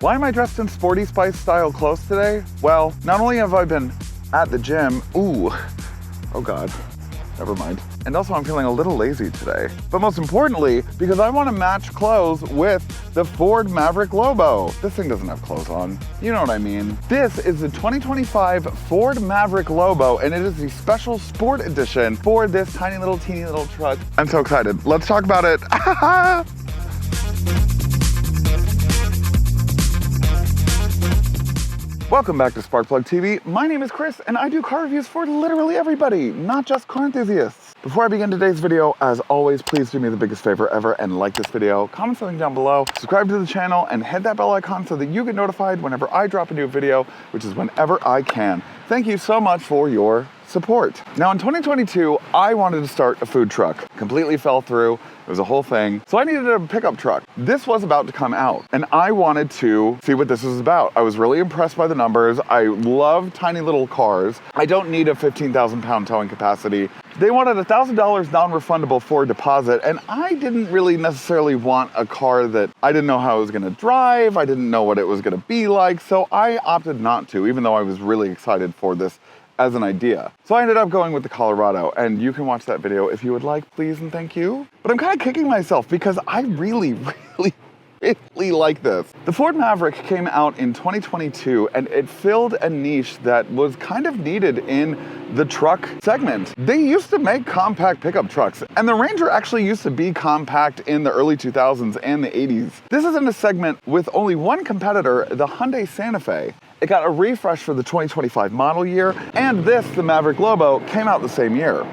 Why am I dressed in sporty spice style clothes today? Well, not only have I been at the gym, oh God, never mind. And also I'm feeling a little lazy today. But most importantly, because I want to match clothes with the Ford Maverick Lobo. This thing doesn't have clothes on. You know what I mean. This is the 2025 Ford Maverick Lobo, and it is the special sport edition for this tiny little teeny little truck. I'm so excited. Let's talk about it. Welcome back to Sparkplug TV. My name is Chris, and I do car reviews for literally everybody, not just car enthusiasts. Before I begin today's video, as always, please do me the biggest favor ever and like this video, comment something down below, subscribe to the channel, and hit that bell icon so that you get notified whenever I drop a new video, which is whenever I can. Thank you so much for your support. Now in 2022, I wanted to start a food truck. Completely fell through. It was a whole thing. So I needed a pickup truck. This was about to come out, and I wanted to see what this was about. I was really impressed by the numbers. I love tiny little cars. I don't need a 15,000 pound towing capacity. They wanted $1,000 non-refundable for deposit, and I didn't really necessarily want a car that I didn't know how it was gonna drive. I didn't know what it was gonna be like, so I opted not to, even though I was really excited for this as an idea. So I ended up going with the Colorado, and you can watch that video if you would like, please and thank you. But I'm kind of kicking myself because I really like this. The Ford Maverick came out in 2022, and it filled a niche that was kind of needed in the truck segment. They used to make compact pickup trucks, and the Ranger actually used to be compact in the early 2000s and the 80s. This is in a segment with only one competitor, the Hyundai Santa Fe. It got a refresh for the 2025 model year, and this, the Maverick Lobo, came out the same year.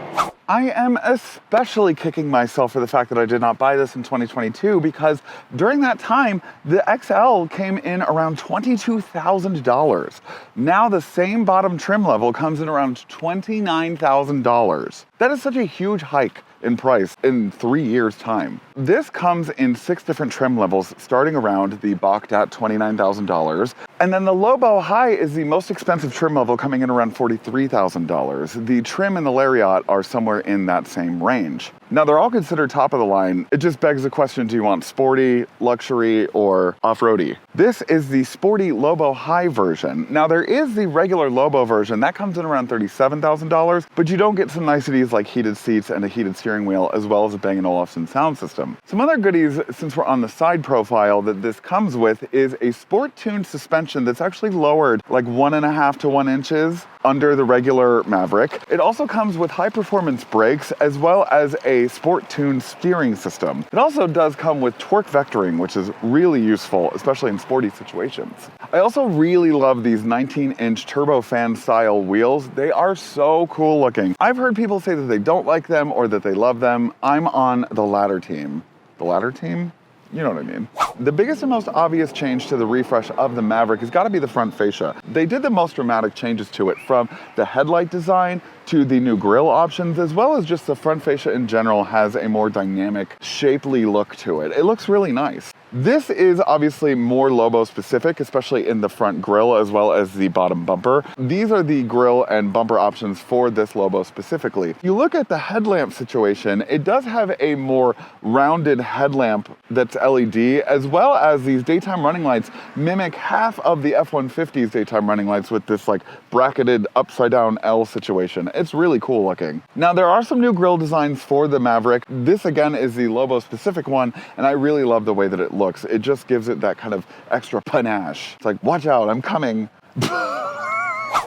I am especially kicking myself for the fact that I did not buy this in 2022 because during that time, the XL came in around $22,000. Now the same bottom trim level comes in around $29,000. That is such a huge hike in price in 3 years' time. This comes in 6 different trim levels, starting around the balked at $29,000. And then the Lobo High is the most expensive trim level, coming in around $43,000. The trim and the Lariat are somewhere in that same range. Now they're all considered top of the line. It just begs the question, do you want sporty, luxury, or off-roady? This is the sporty Lobo High version. Now there is the regular Lobo version. That comes in around $37,000, but you don't get some niceties like heated seats and a heated steering wheel, as well as a Bang & Olufsen sound system. Some other goodies, since we're on the side profile, that this comes with is a sport-tuned suspension that's actually lowered like 1.5 to 1 inches under the regular Maverick. It also comes with high-performance brakes, as well as a sport-tuned steering system. It also does come with torque vectoring, which is really useful, especially in sporty situations. I also really love these 19-inch turbofan style wheels. They are so cool looking. I've heard people say that they don't like them or that they love them. I'm on the latter team. The latter team? You know what I mean. The biggest and most obvious change to the refresh of the Maverick has got to be the front fascia. They did the most dramatic changes to it, from the headlight design to the new grille options, as well as just the front fascia in general has a more dynamic, shapely look to it. It looks really nice. This is obviously more Lobo specific, especially in the front grille as well as the bottom bumper. These are the grille and bumper options for this Lobo specifically. If you look at the headlamp situation, it does have a more rounded headlamp that's LED, as well as these daytime running lights mimic half of the F-150's daytime running lights with this like bracketed upside down L situation. It's really cool looking. Now there are some new grille designs for the Maverick. This again is the Lobo specific one, and I really love the way that it looks. It just gives it that kind of extra panache. It's like, watch out, I'm coming.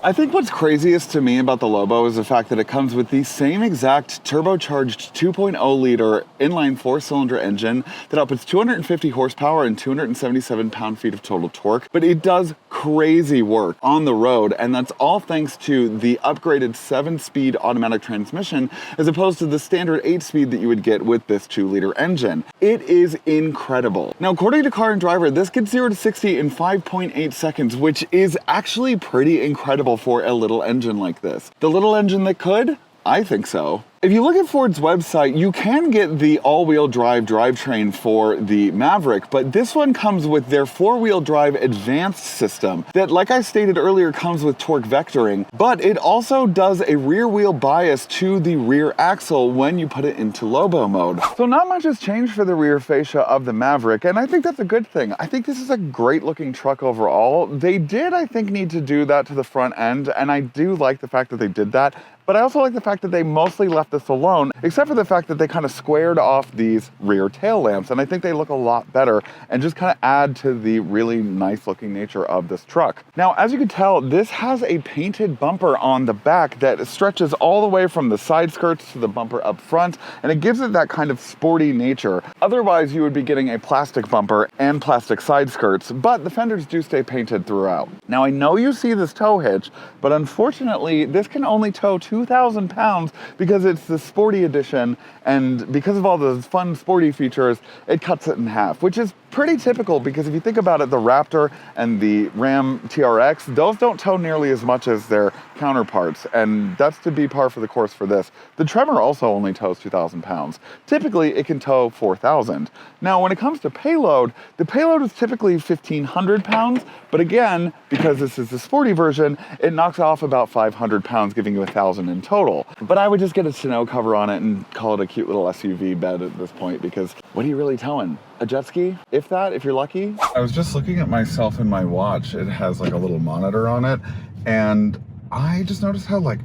I think what's craziest to me about the Lobo is the fact that it comes with the same exact turbocharged 2.0 liter inline 4-cylinder engine that outputs 250 horsepower and 277 pound-feet of total torque, but it does crazy work on the road, and that's all thanks to the upgraded 7-speed automatic transmission as opposed to the standard 8-speed that you would get with this 2-liter engine. It is incredible. Now, according to Car and Driver, this gets 0 to 60 in 5.8 seconds, which is actually pretty incredible for a little engine like this. The little engine that could? I think so. If you look at Ford's website, you can get the all-wheel drive drivetrain for the Maverick, but this one comes with their four-wheel drive advanced system that, like I stated earlier, comes with torque vectoring, but it also does a rear wheel bias to the rear axle when you put it into Lobo mode. So not much has changed for the rear fascia of the Maverick, and I think that's a good thing. I think this is a great looking truck overall. They did, I think, need to do that to the front end, and I do like the fact that they did that. But I also like the fact that they mostly left this alone, except for the fact that they kind of squared off these rear tail lamps. And I think they look a lot better and just kind of add to the really nice looking nature of this truck. Now, as you can tell, this has a painted bumper on the back that stretches all the way from the side skirts to the bumper up front, and it gives it that kind of sporty nature. Otherwise, you would be getting a plastic bumper and plastic side skirts, but the fenders do stay painted throughout. Now, I know you see this tow hitch, but unfortunately, this can only tow 2,000 pounds because it's the sporty edition, and because of all the fun sporty features, it cuts it in half, which is pretty typical because if you think about it, the Raptor and the Ram TRX, those don't tow nearly as much as their counterparts, and that's to be par for the course for this. The Tremor also only tows 2,000 pounds. Typically, it can tow 4,000. Now, when it comes to payload, the payload is typically 1,500 pounds, but again, because this is the sporty version, it knocks off about 500 pounds, giving you 1,000 in total. But I would just get a tonneau cover on it and call it a cute little SUV bed at this point, because what are you really towing? A jet ski? If that, if you're lucky? I was just looking at myself in my watch. It has like a little monitor on it, and I just noticed how like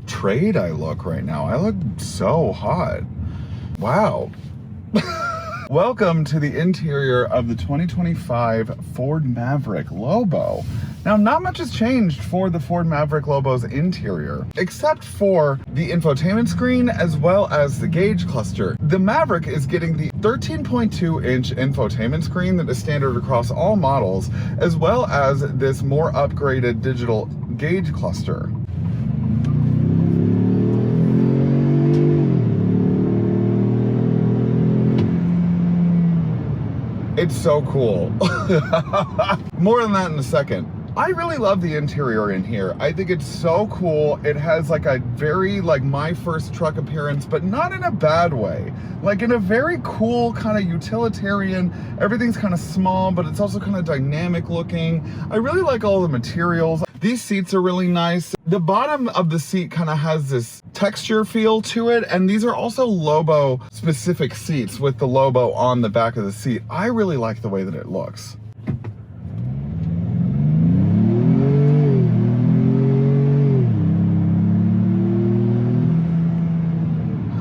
trade I look right now. I look so hot. Wow. Welcome to the interior of the 2025 Ford Maverick Lobo. Now, not much has changed for the Ford Maverick Lobo's interior, except for the infotainment screen as well as the gauge cluster. The Maverick is getting the 13.2-inch infotainment screen that is standard across all models, as well as this more upgraded digital gauge cluster. It's so cool. More on that in a second. I really love the interior in here. I think it's so cool. It has like a very like my first truck appearance, but not in a bad way. Like in a very cool kind of utilitarian, everything's kind of small, but it's also kind of dynamic looking. I really like all the materials. These seats are really nice. The bottom of the seat kind of has this texture feel to it, and these are also Lobo specific seats with the Lobo on the back of the seat. I really like the way that it looks.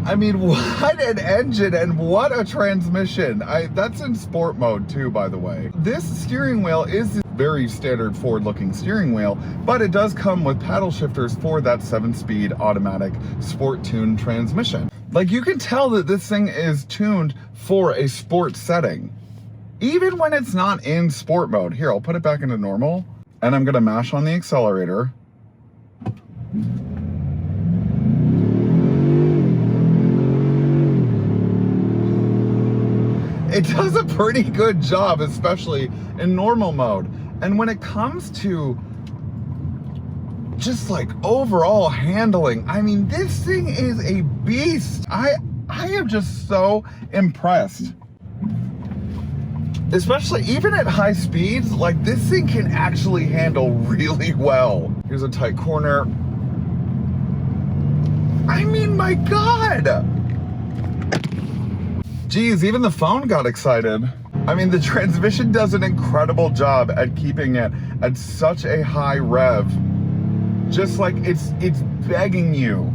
I mean, what an engine and what a transmission. That's in sport mode too, by the way. This steering wheel is very standard Ford looking steering wheel, but it does come with paddle shifters for that 7-speed automatic sport tuned transmission. Like you can tell that this thing is tuned for a sport setting, even when it's not in sport mode. Here, I'll put it back into normal, and I'm gonna mash on the accelerator. It does a pretty good job, especially in normal mode. And when it comes to just like overall handling, I mean, this thing is a beast. I am just so impressed. Especially even at high speeds, like this thing can actually handle really well. Here's a tight corner. I mean, my God. Geez, even the phone got excited. I mean, the transmission does an incredible job at keeping it at such a high rev. Just like it's begging you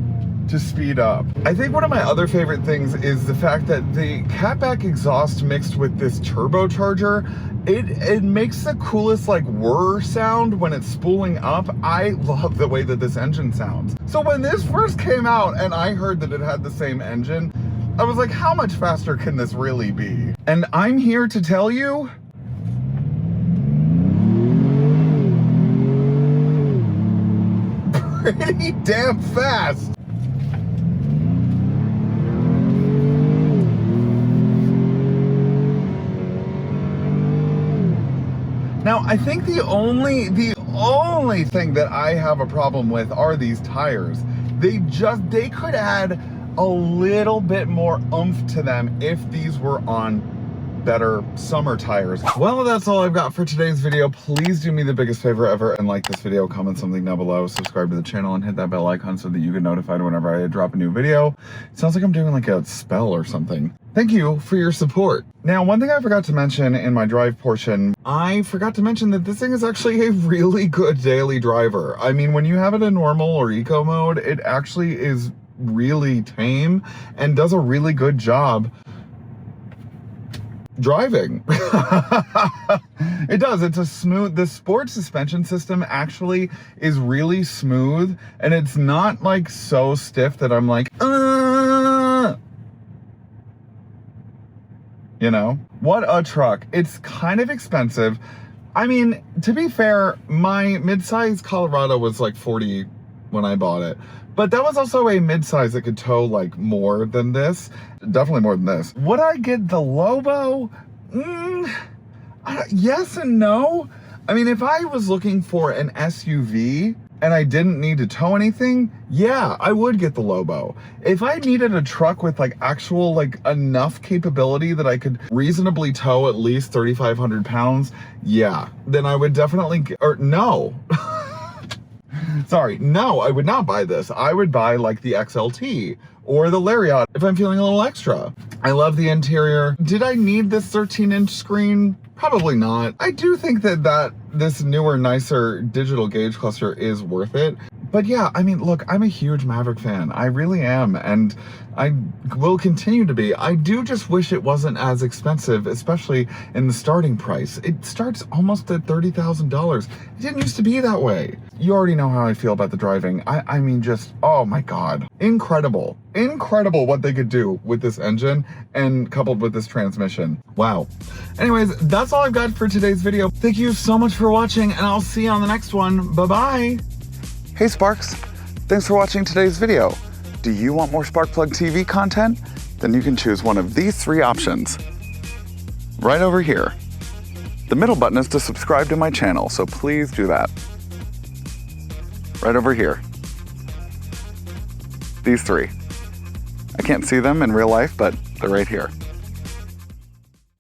to speed up. I think one of my other favorite things is the fact that the catback exhaust mixed with this turbocharger, it makes the coolest like whir sound when it's spooling up. I love the way that this engine sounds. So when this first came out and I heard that it had the same engine, I was like, how much faster can this really be? And I'm here to tell you, pretty damn fast. Now, I think the only thing that I have a problem with are these tires. They could add a little bit more oomph to them if these were on better summer tires. Well, that's all I've got for today's video. Please do me the biggest favor ever and like this video, comment something down below, subscribe to the channel, and hit that bell icon so that you get notified whenever I drop a new video. It sounds like I'm doing like a spell or something. Thank you for your support. Now, one thing I forgot to mention in my drive portion, I forgot to mention that this thing is actually a really good daily driver. I mean, when you have it in normal or eco mode, it actually is really tame and does a really good job driving. It does. It's a smooth, the sport suspension system actually is really smooth, and it's not like so stiff that I'm like, you know, what a truck. It's kind of expensive. I mean, to be fair, my midsize Colorado was like 40 when I bought it. But that was also a midsize that could tow like more than this. Definitely more than this. Would I get the Lobo? Yes and no. I mean, if I was looking for an SUV and I didn't need to tow anything, yeah, I would get the Lobo. If I needed a truck with like actual like enough capability that I could reasonably tow at least 3,500 pounds, yeah, then I would definitely, or no. Sorry, no, I would not buy this. I would buy like the XLT or the Lariat if I'm feeling a little extra. I love the interior. Did I need this 13-inch screen? Probably not. I do think that this newer, nicer digital gauge cluster is worth it. But yeah, I mean, look, I'm a huge Maverick fan. I really am, and I will continue to be. I do just wish it wasn't as expensive, especially in the starting price. It starts almost at $30,000. It didn't used to be that way. You already know how I feel about the driving. I mean, just, oh my God. Incredible. Incredible what they could do with this engine and coupled with this transmission. Wow. Anyways, that's all I've got for today's video. Thank you so much for watching, and I'll see you on the next one. Bye-bye. Hey Sparks, thanks for watching today's video. Do you want more Sparkplug TV content? Then you can choose one of these 3 options. Right over here. The middle button is to subscribe to my channel, so please do that. Right over here. These 3. I can't see them in real life, but they're right here.